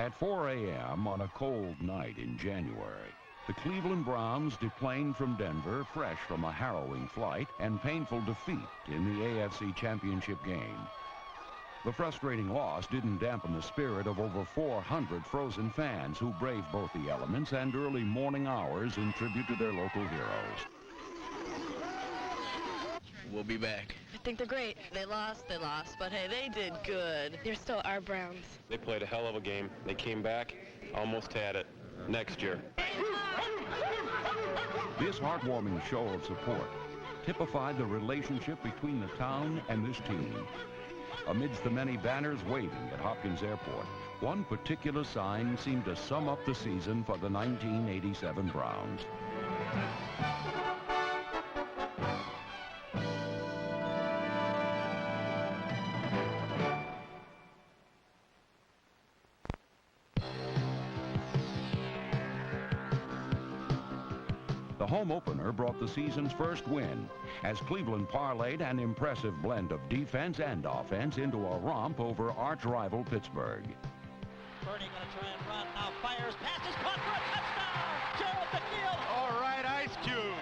At 4 a.m. on a cold night in January, the Cleveland Browns deplaned from Denver fresh from a harrowing flight and painful defeat in the AFC Championship game. The frustrating loss didn't dampen the spirit of over 400 frozen fans who braved both the elements and early morning hours in tribute to their local heroes. We'll be back. I think they're great. They lost, but hey, they did good. They're still our Browns. They played a hell of a game. They came back, almost had it. Next year. This heartwarming show of support typified the relationship between the town and this team. Amidst the many banners waving at Hopkins Airport, one particular sign seemed to sum up the season for the 1987 Browns. The home opener brought the season's first win as Cleveland parlayed an impressive blend of defense and offense into a romp over arch-rival Pittsburgh. Purdy going to try and run, now fires, passes, caught for a touchdown! Gerald McNeil! All right, Ice Cube!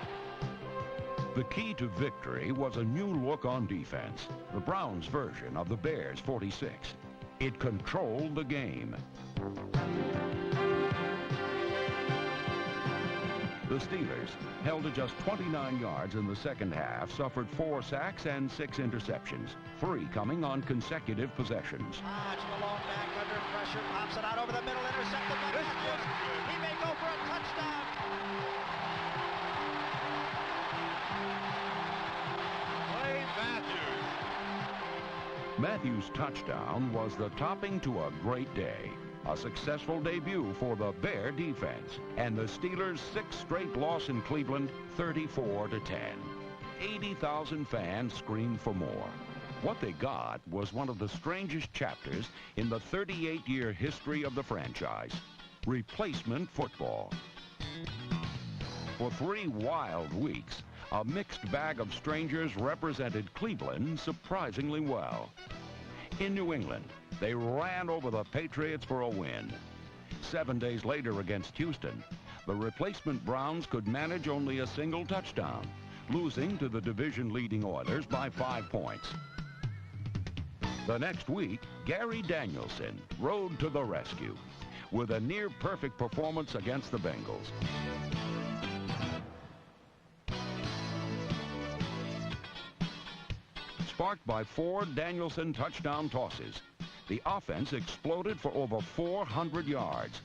The key to victory was a new look on defense, the Browns' version of the Bears' 46. It controlled the game. The Steelers, held to just 29 yards in the second half, suffered 4 sacks and 6 interceptions, 3 coming on consecutive possessions. Hodge, the lone back under pressure, pops it out over the middle, intercepted by Matthews. He may go for a touchdown. Clay Matthews. Matthews' touchdown was the topping to a great day. A successful debut for the Bear defense, and the Steelers' 6th straight loss in Cleveland, 34-10. 80,000 fans screamed for more. What they got was one of the strangest chapters in the 38-year history of the franchise, replacement football. For 3 wild weeks, a mixed bag of strangers represented Cleveland surprisingly well. In New England, they ran over the Patriots for a win. 7 days later against Houston, the replacement Browns could manage only a single touchdown, losing to the division-leading Oilers by 5 points. The next week, Gary Danielson rode to the rescue with a near-perfect performance against the Bengals. Sparked by 4 Danielson touchdown tosses, the offense exploded for over 400 yards.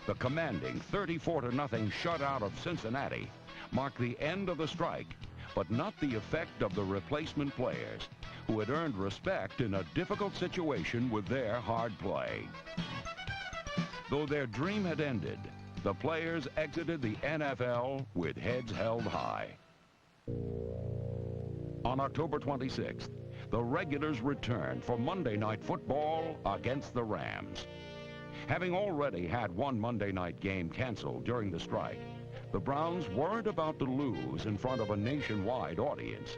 The commanding 34-0 shutout of Cincinnati marked the end of the strike, but not the effect of the replacement players, who had earned respect in a difficult situation with their hard play. Though their dream had ended, the players exited the NFL with heads held high. On October 26th, the regulars returned for Monday Night Football against the Rams. Having already had one Monday night game canceled during the strike, the Browns weren't about to lose in front of a nationwide audience.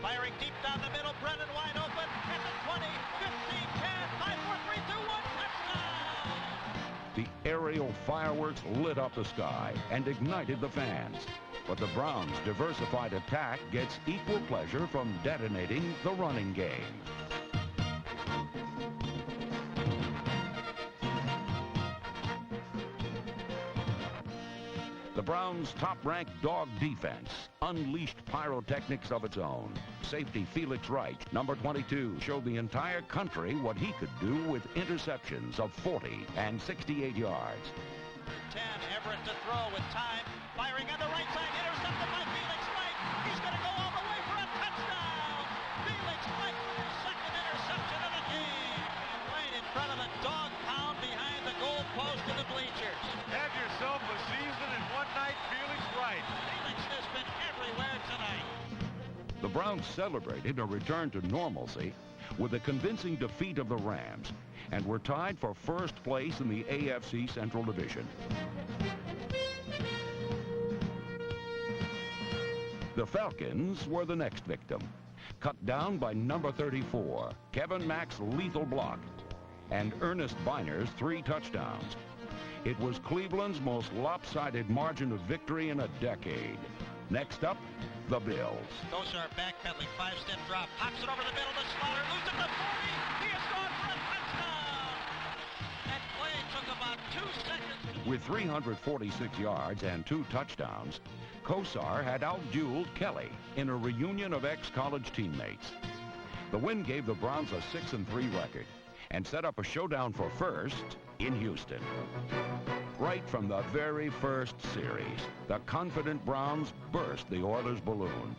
Firing deep down the middle, Brennan wide open, at the 20, 15, 10, 5, 4, 3, 2, 1, touchdown! The aerial fireworks lit up the sky and ignited the fans. But the Browns' diversified attack gets equal pleasure from detonating the running game. The Browns' top-ranked dog defense unleashed pyrotechnics of its own. Safety Felix Wright, number 22, showed the entire country what he could do with interceptions of 40 and 68 yards. 10, Everett to throw with time, firing on the right side, intercepted by Felix Wright. He's going to go all the way for a touchdown. Felix Wright with his 2nd interception of the game. Right in front of the dog pound behind the goal post in the bleachers. Have yourself a season in one night, Felix Wright. Felix has been everywhere tonight. The Browns celebrated a return to normalcy with a convincing defeat of the Rams and were tied for first place in the AFC Central Division. The Falcons were the next victim, cut down by number 34, Kevin Mack's lethal block. and Ernest Biner's 3 touchdowns. It was Cleveland's most lopsided margin of victory in a decade. Next up, the Bills. Kosar backpedaling, 5-step drop, pops it over the middle to Slaughter, loose at the 40. He is gone for a touchdown. That play took about 2 seconds. With 346 yards and 2 touchdowns, Kosar had outdueled Kelly in a reunion of ex-college teammates. The win gave the Browns a 6-3 record and set up a showdown for first in Houston. Right from the very first series, the confident Browns burst the Oilers' balloon.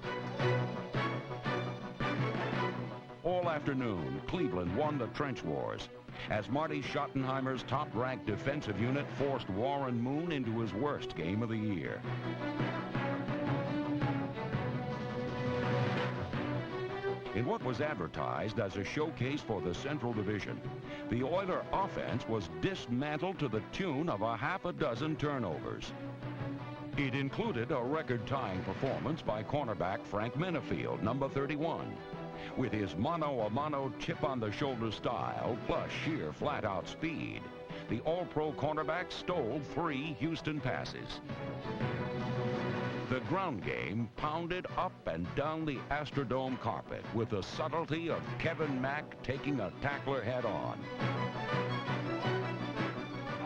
All afternoon, Cleveland won the trench wars as Marty Schottenheimer's top-ranked defensive unit forced Warren Moon into his worst game of the year. In what was advertised as a showcase for the Central Division, the Oiler offense was dismantled to the tune of a half a dozen turnovers. It included a record-tying performance by cornerback Frank Menefield, number 31. With his mano-a-mano chip-on-the-shoulder style, plus sheer flat-out speed, the All-Pro cornerback stole 3 Houston passes. The ground game pounded up and down the Astrodome carpet with the subtlety of Kevin Mack taking a tackler head-on.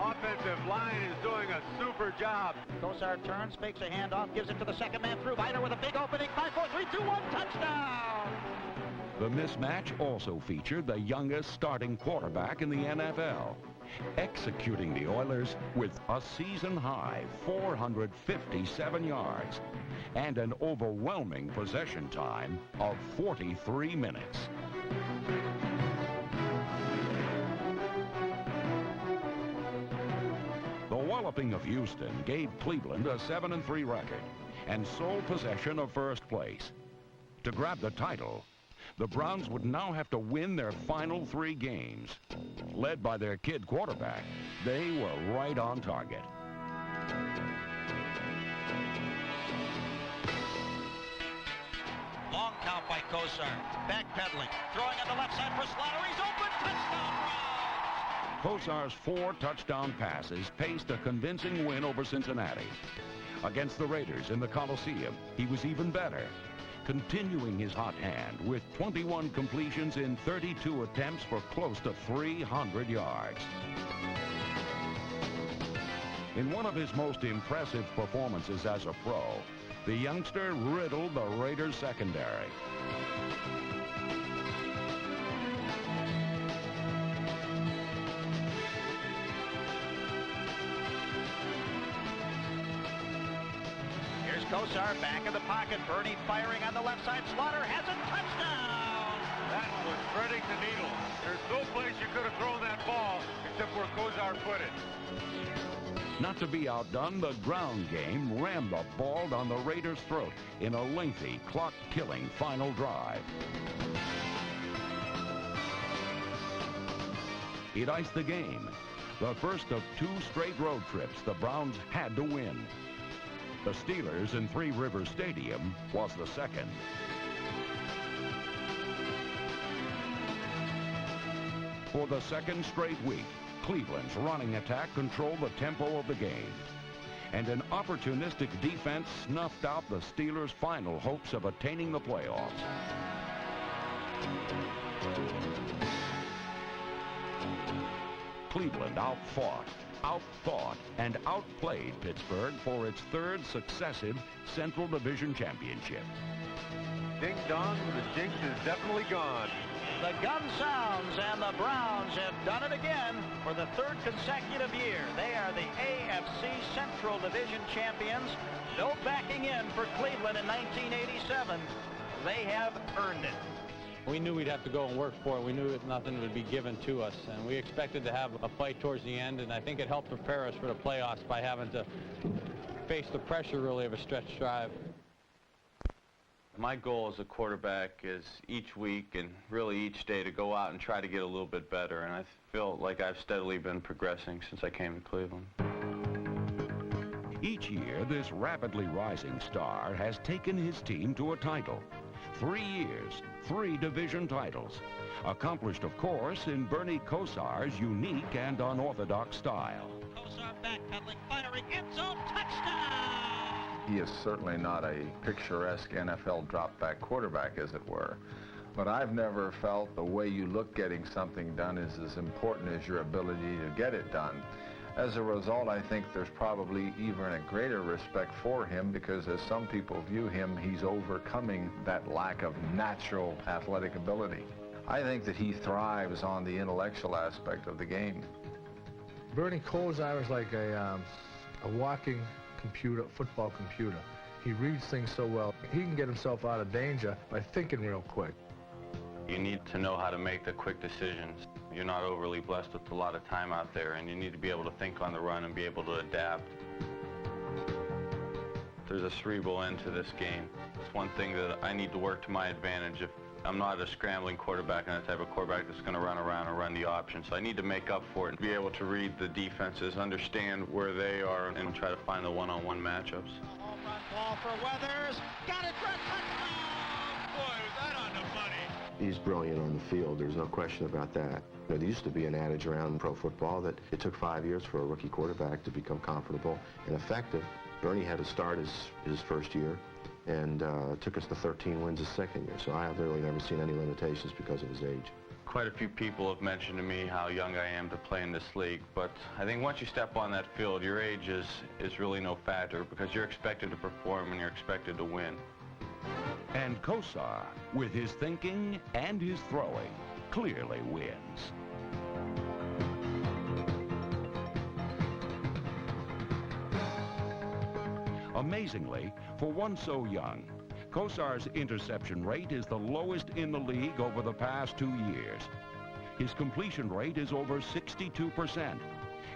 Offensive line is doing a super job. Kosar turns, fakes a handoff, gives it to the second man through. Viner with a big opening. 5, 4, 3, 2, 1, touchdown! The mismatch also featured the youngest starting quarterback in the NFL, executing the Oilers with a season-high 457 yards and an overwhelming possession time of 43 minutes. The walloping of Houston gave Cleveland a 7-3 record and sole possession of first place. To grab the title, the Browns would now have to win their final 3 games. Led by their kid quarterback, they were right on target. Long count by Kosar. Backpedaling. Throwing on the left side for Slaughter. He's open. Touchdown, Browns! Kosar's 4 touchdown passes paced a convincing win over Cincinnati. Against the Raiders in the Coliseum, he was even better, continuing his hot hand with 21 completions in 32 attempts for close to 300 yards. In one of his most impressive performances as a pro, the youngster riddled the Raiders' secondary. Kosar back in the pocket. Bernie firing on the left side. Slaughter has a touchdown. That was threading the needle. There's no place you could have thrown that ball except where Kosar put it. Not to be outdone, the ground game rammed the ball down the Raiders' throat in a lengthy, clock-killing final drive. It iced the game, the first of 2 straight road trips the Browns had to win. The Steelers in Three Rivers Stadium was the second. For the second straight week, Cleveland's running attack controlled the tempo of the game, and an opportunistic defense snuffed out the Steelers' final hopes of attaining the playoffs. Cleveland outthought, and outplayed Pittsburgh for its 3rd successive Central Division championship. Ding dong, the jinx is definitely gone. The gun sounds, and the Browns have done it again for the 3rd consecutive year. They are the AFC Central Division champions. No backing in for Cleveland in 1987. They have earned it. We knew we'd have to go and work for it. We knew that nothing would be given to us, and we expected to have a fight towards the end, and I think it helped prepare us for the playoffs by having to face the pressure, really, of a stretch drive. My goal as a quarterback is each week and really each day to go out and try to get a little bit better, and I feel like I've steadily been progressing since I came to Cleveland. Each year, this rapidly rising star has taken his team to a title. 3 years, 3 division titles. Accomplished, of course, in Bernie Kosar's unique and unorthodox style. Kosar backpedaling, firing, end zone, touchdown! He is certainly not a picturesque NFL drop-back quarterback, as it were. But I've never felt the way you look getting something done is as important as your ability to get it done. As a result, I think there's probably even a greater respect for him because as some people view him, he's overcoming that lack of natural athletic ability. I think that he thrives on the intellectual aspect of the game. Bernie Kosar is like a walking computer, football computer. He reads things so well. He can get himself out of danger by thinking real quick. You need to know how to make the quick decisions. You're not overly blessed with a lot of time out there, and you need to be able to think on the run and be able to adapt. There's a cerebral end to this game. It's one thing that I need to work to my advantage. If I'm not a scrambling quarterback and the type of quarterback that's going to run around and run the option, so I need to make up for it and be able to read the defenses, understand where they are, and try to find the one-on-one matchups. Home run ball for Weathers. Got it for a touchdown! Boy, was that on the money. He's brilliant on the field. There's no question about that. You know, there used to be an adage around pro football that it took 5 years for a rookie quarterback to become comfortable and effective. Bernie had to start his first year, and it took us to 13 wins his second year. So I have really never seen any limitations because of his age. Quite a few people have mentioned to me how young I am to play in this league, but I think once you step on that field, your age is really no factor because you're expected to perform and you're expected to win. And Kosar, with his thinking and his throwing, clearly wins. Amazingly, for one so young, Kosar's interception rate is the lowest in the league over the past 2 years. His completion rate is over 62%.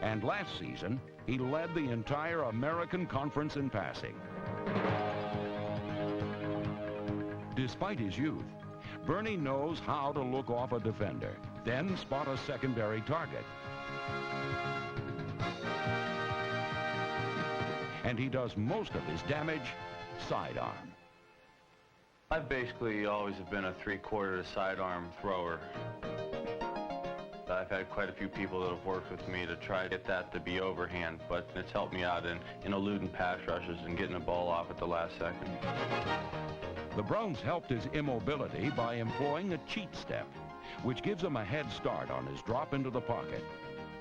And last season, he led the entire American Conference in passing. Despite his youth, Bernie knows how to look off a defender, then spot a secondary target. And he does most of his damage sidearm. I've basically always been a three-quarter to sidearm thrower. I've had quite a few people that have worked with me to try to get that to be overhand, but it's helped me out in eluding pass rushes and getting the ball off at the last second. The Browns helped his immobility by employing a cheat step, which gives him a head start on his drop into the pocket.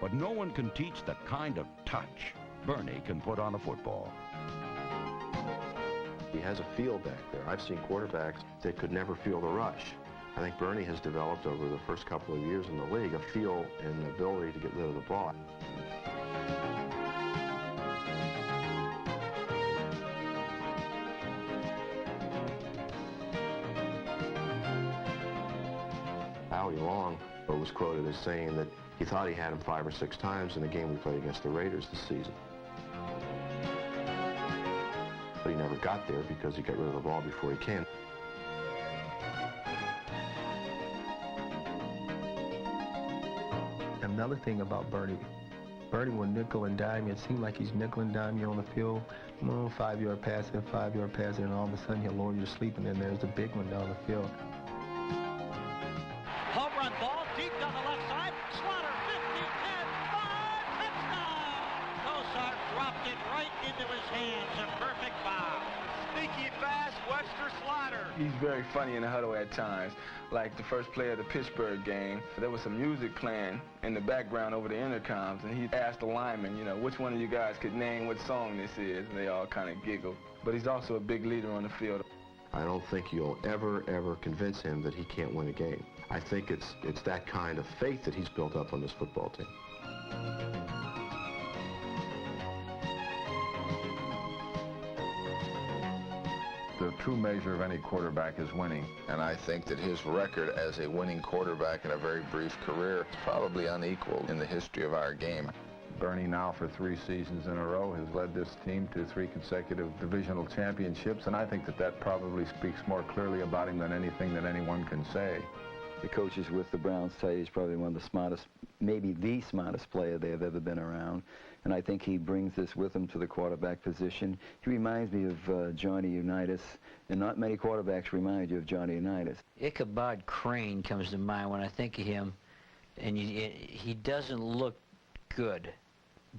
But no one can teach the kind of touch Bernie can put on a football. He has a feel back there. I've seen quarterbacks that could never feel the rush. I think Bernie has developed over the first couple of years in the league a feel and the ability to get rid of the ball. Howie Long was quoted as saying that he thought he had him 5 or 6 times in the game we played against the Raiders this season. But he never got there because he got rid of the ball before he can. Another thing about Bernie will nickel and dime you. It seems like he's nickel and dime you on the field. 5-yard passing, and all of a sudden he'll lull you to sleep, and then there's the big one down the field. Home run ball deep down the left side. Slaughter, 50, 10, 5, touchdown! Kosar dropped it right into his hands. A perfect bomb. Sneaky fast Webster Slaughter. He's very funny in the huddle at times. Like the first play of the Pittsburgh game, there was some music playing in the background over the intercoms, and he asked the linemen, which one of you guys could name what song this is, and they all kind of giggled. But he's also a big leader on the field. I don't think you'll ever convince him that he can't win a game. I think it's that kind of faith that he's built up on this football team. The true measure of any quarterback is winning, and I think that his record as a winning quarterback in a very brief career is probably unequaled in the history of our game. Bernie now for 3 seasons in a row has led this team to 3 consecutive divisional championships, and I think that probably speaks more clearly about him than anything that anyone can say. The coaches with the Browns tell you he's probably one of the smartest, maybe the smartest player they've ever been around. And I think he brings this with him to the quarterback position. He reminds me of Johnny Unitas, and not many quarterbacks remind you of Johnny Unitas. Ichabod Crane comes to mind when I think of him, and he doesn't look good,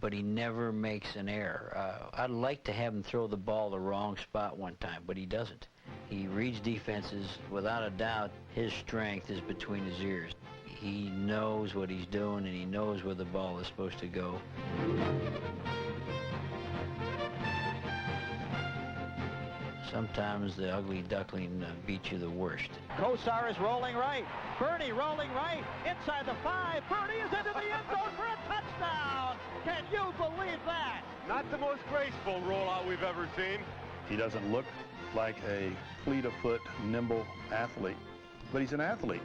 but he never makes an error. I'd like to have him throw the ball the wrong spot one time, but he doesn't. He reads defenses. Without a doubt, his strength is between his ears. He knows what he's doing, and he knows where the ball is supposed to go. Sometimes the ugly duckling beats you the worst. Kosar is rolling right. Bernie rolling right. Inside the 5. Bernie is into the end zone for a touchdown. Can you believe that? Not the most graceful rollout we've ever seen. He doesn't look like a fleet-of-foot, nimble athlete, but he's an athlete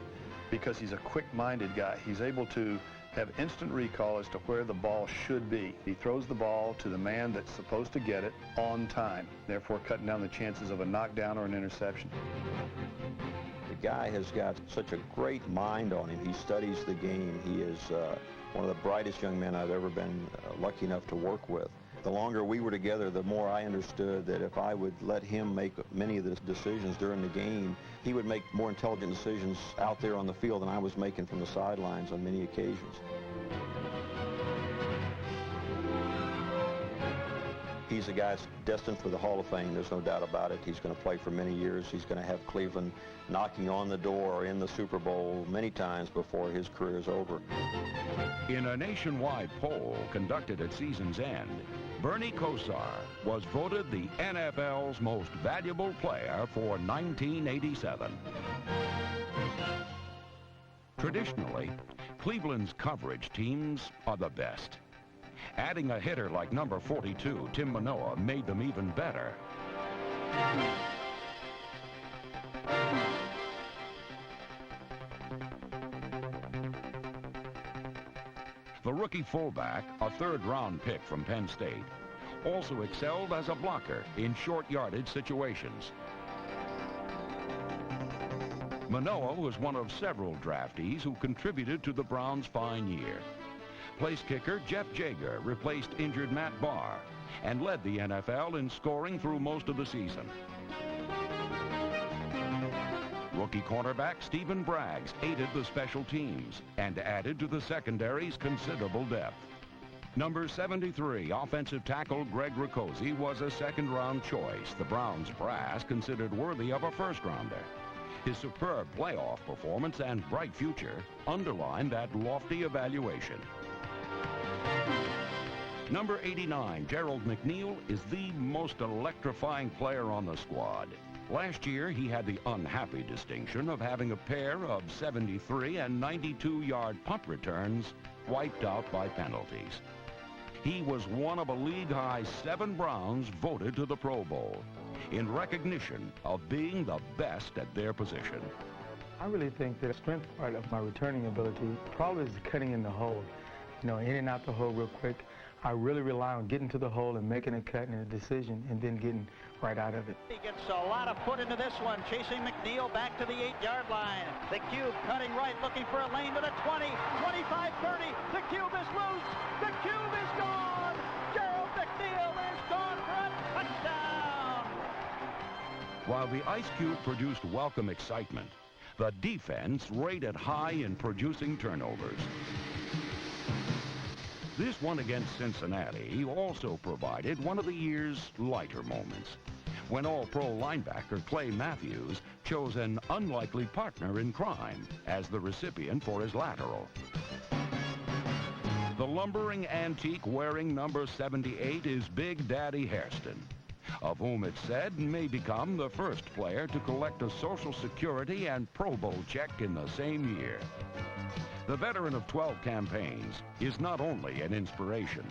because he's a quick-minded guy. He's able to have instant recall as to where the ball should be. He throws the ball to the man that's supposed to get it on time, therefore cutting down the chances of a knockdown or an interception. The guy has got such a great mind on him. He studies the game. He is one of the brightest young men I've ever been lucky enough to work with. The longer we were together, the more I understood that if I would let him make many of the decisions during the game, he would make more intelligent decisions out there on the field than I was making from the sidelines on many occasions. He's a guy that's destined for the Hall of Fame. There's no doubt about it. He's going to play for many years. He's going to have Cleveland knocking on the door or in the Super Bowl many times before his career is over. In a nationwide poll conducted at season's end, Bernie Kosar was voted the NFL's most valuable player for 1987. Traditionally, Cleveland's coverage teams are the best. Adding a hitter like number 42, Tim Manoa, made them even better. The rookie fullback, a third-round pick from Penn State, also excelled as a blocker in short yardage situations. Manoa was one of several draftees who contributed to the Browns' fine year. Place kicker Jeff Jager replaced injured Matt Barr and led the NFL in scoring through most of the season. Rookie cornerback Stephen Braggs aided the special teams and added to the secondary's considerable depth. Number 73, offensive tackle Greg Riccozzi, was a second-round choice the Browns brass considered worthy of a first-rounder. His superb playoff performance and bright future underlined that lofty evaluation. Number 89, Gerald McNeil, is the most electrifying player on the squad. Last year, he had the unhappy distinction of having a pair of 73 and 92-yard punt returns wiped out by penalties. He was one of a league-high 7 Browns voted to the Pro Bowl in recognition of being the best at their position. I really think that the strength part of my returning ability probably is cutting in the hole. You know, in and out the hole real quick. I really rely on getting to the hole and making a cut and a decision and then getting right out of it. He gets a lot of foot into this one, chasing McNeil back to the 8-yard line. The cube cutting right, looking for a lane to the 20, 25, 30. The cube is loose. The cube is gone. Gerald McNeil is gone for a touchdown. While the Ice Cube produced welcome excitement, the defense rated high in producing turnovers. This one against Cincinnati also provided one of the year's lighter moments, when All-Pro linebacker Clay Matthews chose an unlikely partner in crime as the recipient for his lateral. The lumbering antique wearing number 78 is Big Daddy Hairston, of whom it's said may become the first player to collect a Social Security and Pro Bowl check in the same year. The veteran of 12 campaigns is not only an inspiration.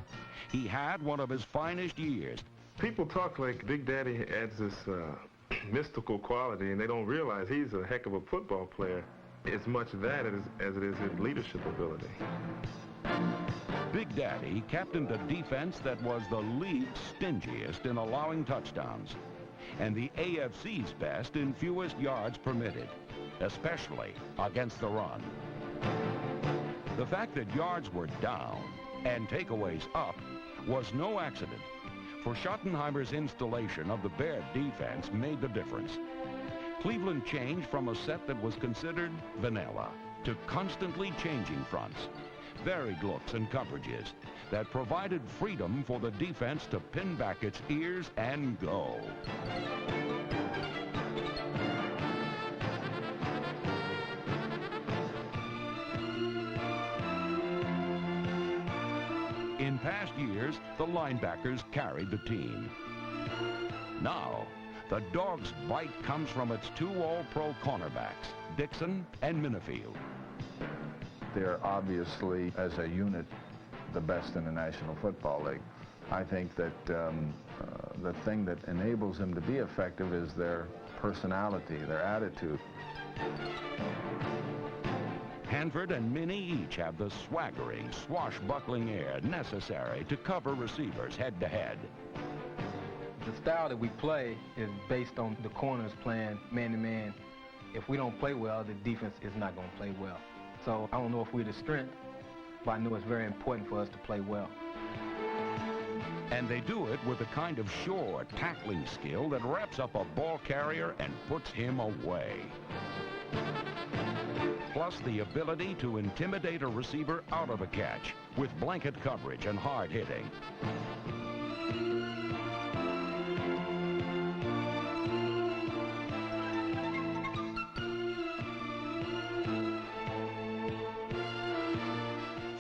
He had one of his finest years. People talk like Big Daddy adds this mystical quality, and they don't realize he's a heck of a football player. As much that as it is his leadership ability. Big Daddy captained a defense that was the league's stingiest in allowing touchdowns and the AFC's best in fewest yards permitted. especially against the run. The fact that yards were down and takeaways up was no accident, for Schottenheimer's installation of the Bear defense made the difference. Cleveland changed from a set that was considered vanilla to constantly changing fronts, varied looks and coverages that provided freedom for the defense to pin back its ears and go. In past years, the linebackers carried the team. Now, the Dogs' bite comes from its two all-pro cornerbacks, Dixon and Minifield. They're obviously, as a unit, the best in the National Football League. I think that the thing that enables them to be effective is their personality, their attitude. Hanford and Minnie each have the swaggering, swashbuckling air necessary to cover receivers head-to-head. The style that we play is based on the corners playing man-to-man. If we don't play well, the defense is not going to play well. So I don't know if we're the strength, but I know it's very important for us to play well. And they do it with a kind of sure tackling skill that wraps up a ball carrier and puts him away. Plus the ability to intimidate a receiver out of a catch with blanket coverage and hard hitting.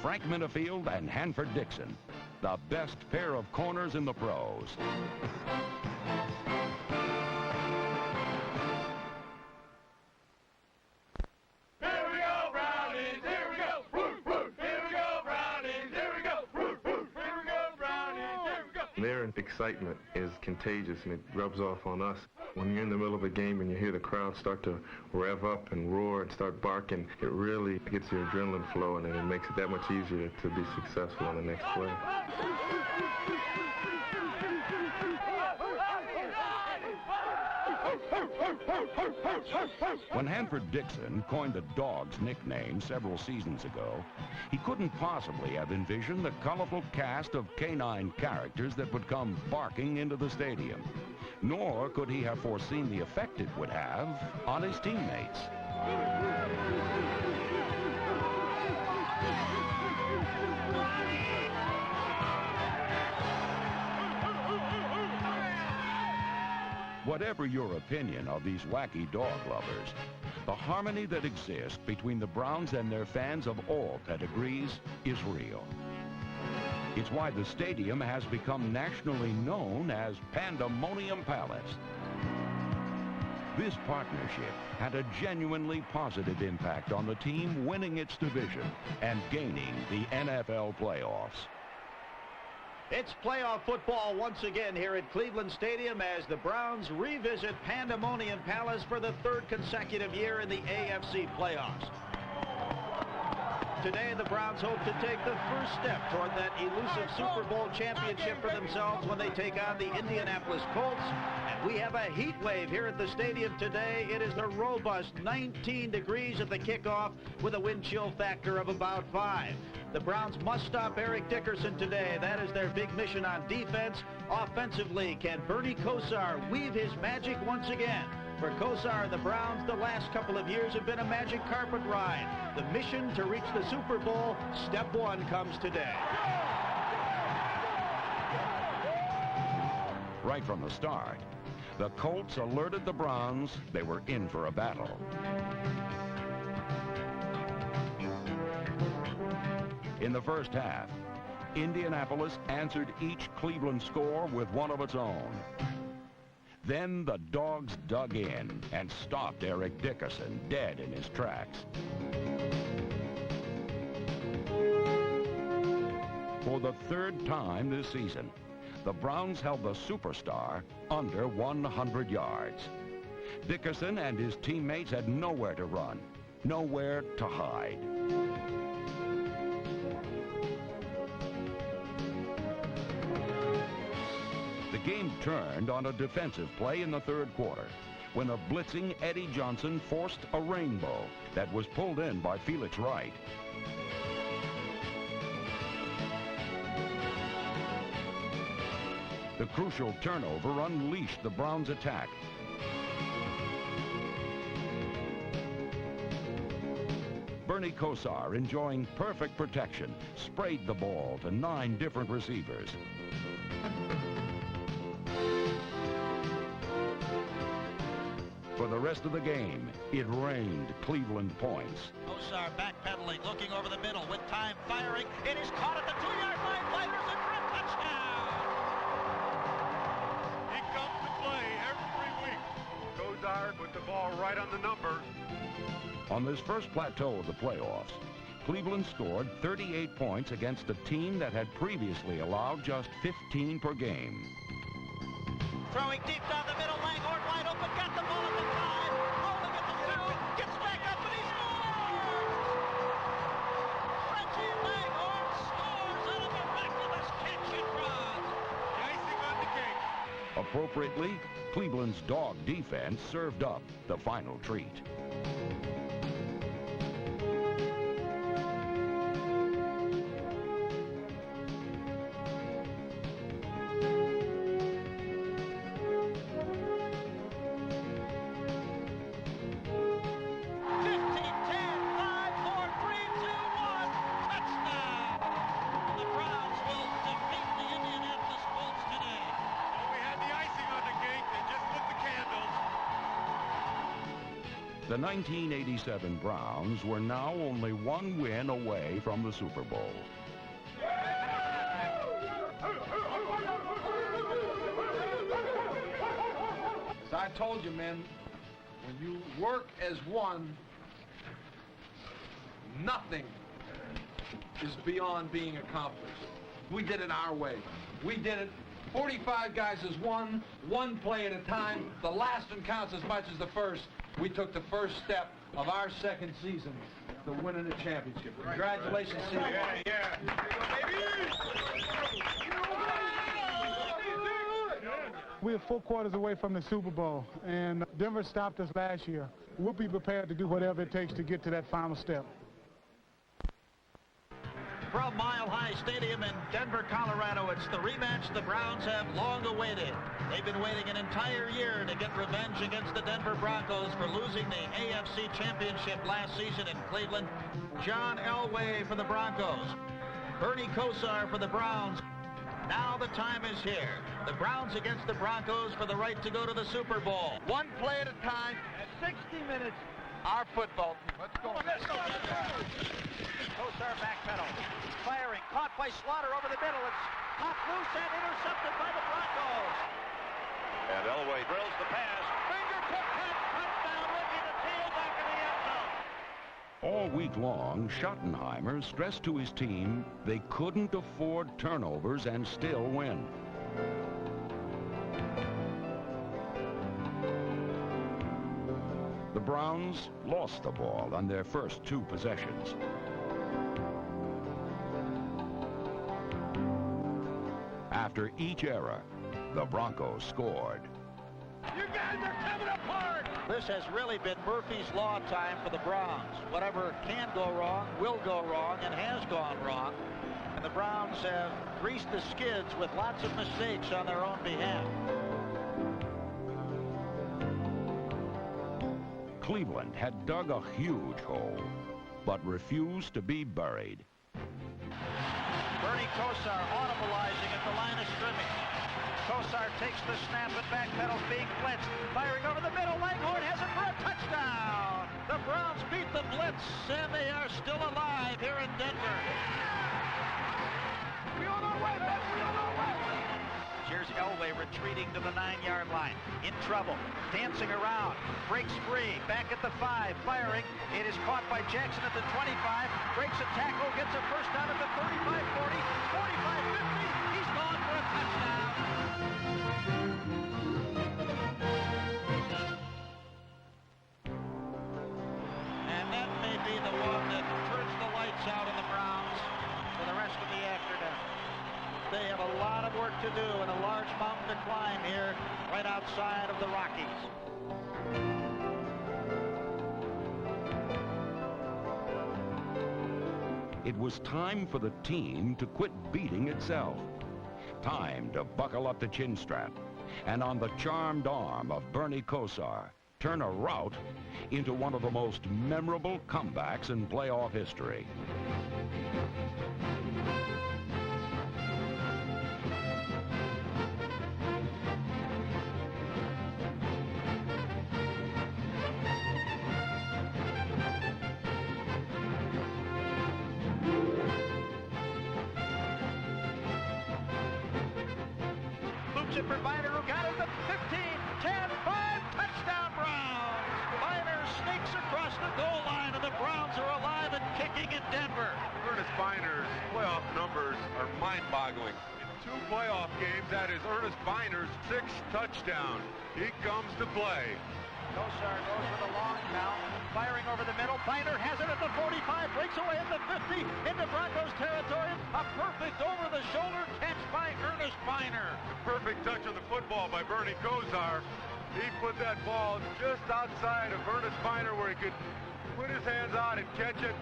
Frank Minifield and Hanford Dixon, the best pair of corners in the pros. Their excitement is contagious, and it rubs off on us. When you're in the middle of a game and you hear the crowd start to rev up and roar and start barking, it really gets your adrenaline flowing, and it makes it that much easier to be successful on the next play. When Hanford Dixon coined the Dogs nickname several seasons ago, he couldn't possibly have envisioned the colorful cast of canine characters that would come barking into the stadium. Nor could he have foreseen the effect it would have on his teammates. Whatever your opinion of these wacky dog lovers, the harmony that exists between the Browns and their fans of all pedigrees is real. It's why the stadium has become nationally known as Pandemonium Palace. This partnership had a genuinely positive impact on the team winning its division and gaining the NFL playoffs. It's playoff football once again here at Cleveland Stadium as the Browns revisit Pandemonium Palace for the third consecutive year in the AFC playoffs. Today, the Browns hope to take the first step toward that elusive Super Bowl championship for themselves when they take on the Indianapolis Colts. And we have a heat wave here at the stadium today. It is the robust 19 degrees at the kickoff with a wind chill factor of about 5. The Browns must stop Eric Dickerson today. That is their big mission on defense. Offensively, can Bernie Kosar weave his magic once again? For Kosar, the Browns the last couple of years have been a magic carpet ride. The mission to reach the Super Bowl, step one comes today. Right from the start, the Colts alerted the Browns they were in for a battle. In the first half, Indianapolis answered each Cleveland score with one of its own. Then the Dogs dug in and stopped Eric Dickerson dead in his tracks. For the third time this season, the Browns held the superstar under 100 yards. Dickerson and his teammates had nowhere to run, nowhere to hide. The game turned on a defensive play in the third quarter when a blitzing Eddie Johnson forced a rainbow that was pulled in by Felix Wright. The crucial turnover unleashed the Browns' attack. Bernie Kosar, enjoying perfect protection, sprayed the ball to 9 different receivers. For the rest of the game, it rained Cleveland points. Kosar backpedaling, looking over the middle with time, firing. It is caught at the 2-yard line. Fighters in for a touchdown. He comes to play every week. Kosar put the ball right on the number. On this first plateau of the playoffs, Cleveland scored 38 points against a team that had previously allowed just 15 per game. Throwing deep down the middle, Langhorne wide open, got the ball at the 5, rolling at the 2, gets back up and he scores! Reggie Langhorne scores on a miraculous catch and run! The icing on the cake. Appropriately, Cleveland's dog defense served up the final treat. The 1987 Browns were now only 1 win away from the Super Bowl. As I told you, men, when you work as one, nothing is beyond being accomplished. We did it our way. We did it 45 guys as one play at a time. The last one counts as much as the first. We took the first step of our second season to winning the championship. Congratulations, Steve. Yeah. We're 4 quarters away from the Super Bowl, and Denver stopped us last year. We'll be prepared to do whatever it takes to get to that final step. From Mile High Stadium in Denver, Colorado, it's the rematch the Browns have long awaited. They've been waiting an entire year to get revenge against the Denver Broncos for losing the AFC Championship last season in Cleveland. John Elway for the Broncos. Bernie Kosar for the Browns. Now the time is here. The Browns against the Broncos for the right to go to the Super Bowl. 1 play at a time, at 60 minutes. Our football team. Let's go. Kosar backpedal. Firing. Caught by Slaughter over the middle. It's popped loose and intercepted by the Broncos. And Elway Drills the pass. Fingertip catch. Touchdown. Ricky the tail back in the end zone. All week long, Schottenheimer stressed to his team they couldn't afford turnovers and still win. The Browns lost the ball on their first 2 possessions. After each era, the Broncos scored. You guys are coming apart! This has really been Murphy's Law time for the Browns. Whatever can go wrong will go wrong and has gone wrong. And the Browns have greased the skids with lots of mistakes on their own behalf. Cleveland had dug a huge hole, but refused to be buried. Bernie Kosar audibilizing at the line of scrimmage. Kosar takes the snap and backpedals, being blitzed. Firing over the middle. Langhorne has it for a touchdown. The Browns beat the blitz, and they are still alive here in Denver. We on our way, man. We on our way. Here's Elway retreating to the 9-yard line. In trouble. Dancing around. Breaks free. Back at the 5. Firing. It is caught by Jackson at the 25. Breaks a tackle. Gets a first down at the 35-40. 45-50. He's gone for a touchdown. And that may be the one that turns the lights out on the Browns for the rest of the afternoon. They have a lot of work work to do and a large mountain to climb here right outside of the Rockies. It was time for the team to quit beating itself. Time to buckle up the chin strap and on the charmed arm of Bernie Kosar, turn a rout into one of the most memorable comebacks in playoff history. Loops it for Viner, who got it at 15, 10, 5, touchdown Browns! Viner sneaks across the goal line, and the Browns are alive and kicking in Denver. Ernest Viner's playoff numbers are mind-boggling. In 2 playoff games, that is Ernest Viner's 6th touchdown. He comes to play. Kosar goes for the long count, firing over the middle. Viner has it at the 45, breaks away at the 50, into Broncos territory. A perfect over-the-shoulder catch by Ernest Viner. Perfect touch on the football by Bernie Kosar. He put that ball just outside of Ernest Viner where he could put his hands out and catch it.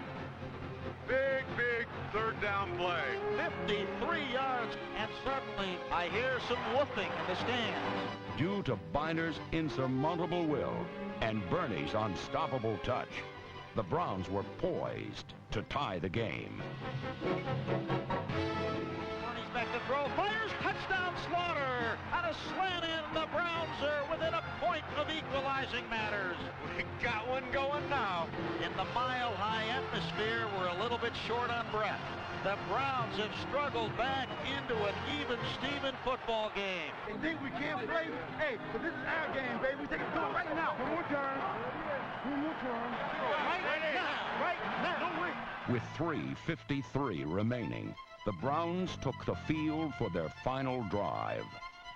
Big, big third down play. 53 yards, and suddenly I hear some woofing in the stands. Due to Viner's insurmountable will and Bernie's unstoppable touch, the Browns were poised to tie the game. Bernie's back to throw, fires, touchdown Slaughter! On a slant in, the Browns are within a point of equalizing matters. We got one going now. In the mile-high atmosphere, we're a little bit short on breath. The Browns have struggled back into an even-Steven football game. They think we can't play? Hey, but this is our game, baby. We take it to it right now. One more turn. One more turn. Right now. Right now. No way. With 3:53 remaining, the Browns took the field for their final drive.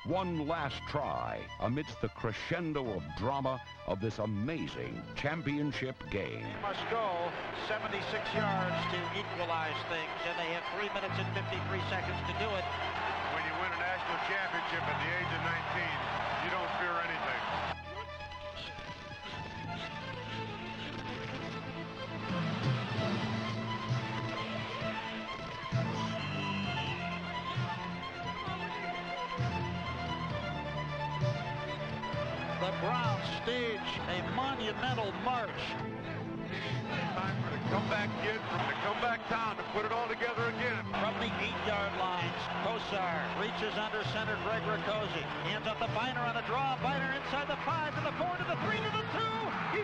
One last try amidst the crescendo of drama of this amazing championship game. Must go 76 yards to equalize things, and they have 3 minutes and 53 seconds to do it. When you win a national championship at the age of 19, you don't fear anything. The Browns stage a monumental march. Time for the comeback kid from the comeback town to put it all together again. From the 8-yard lines, Kosar reaches under center Greg Riccozzi. Hands up the Viner on a draw. Viner inside the 5 to the 4 to the 3 to the 2. He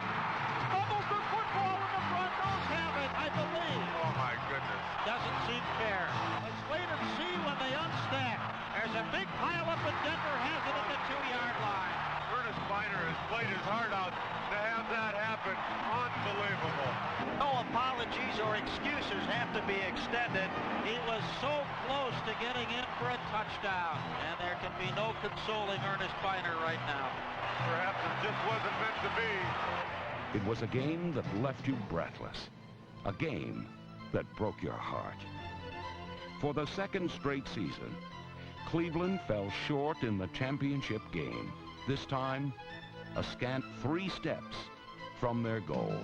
fumbles the football and the Broncos have it, I believe. Oh my goodness. Doesn't seem fair. Let's wait and see when they unstack. There's a big pile up and Denver has it at the 2-yard line. Ernest Viner has played his heart out to have that happen. Unbelievable. No apologies or excuses have to be extended. He was so close to getting in for a touchdown, and there can be no consoling Ernest Viner right now. Perhaps it just wasn't meant to be. It was a game that left you breathless. A game that broke your heart. For the second straight season, Cleveland fell short in the championship game. This time, a scant 3 steps from their goal.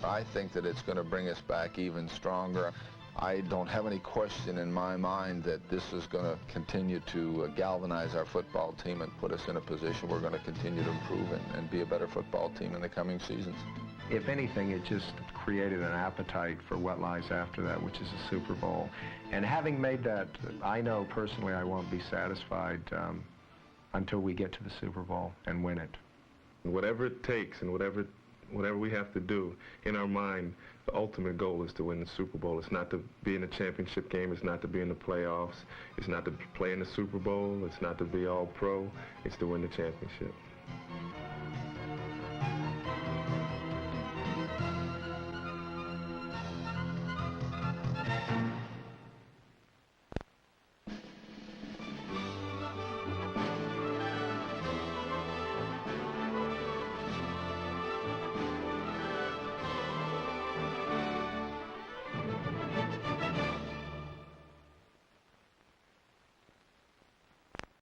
I think that it's going to bring us back even stronger. I don't have any question in my mind that this is going to continue to galvanize our football team and put us in a position we're going to continue to improve and be a better football team in the coming seasons. If anything, it just created an appetite for what lies after that, which is a Super Bowl. And having made that, I know personally I won't be satisfied until we get to the Super Bowl and win it. Whatever it takes and whatever we have to do, in our mind, the ultimate goal is to win the Super Bowl. It's not to be in a championship game. It's not to be in the playoffs. It's not to play in the Super Bowl. It's not to be all pro. It's to win the championship.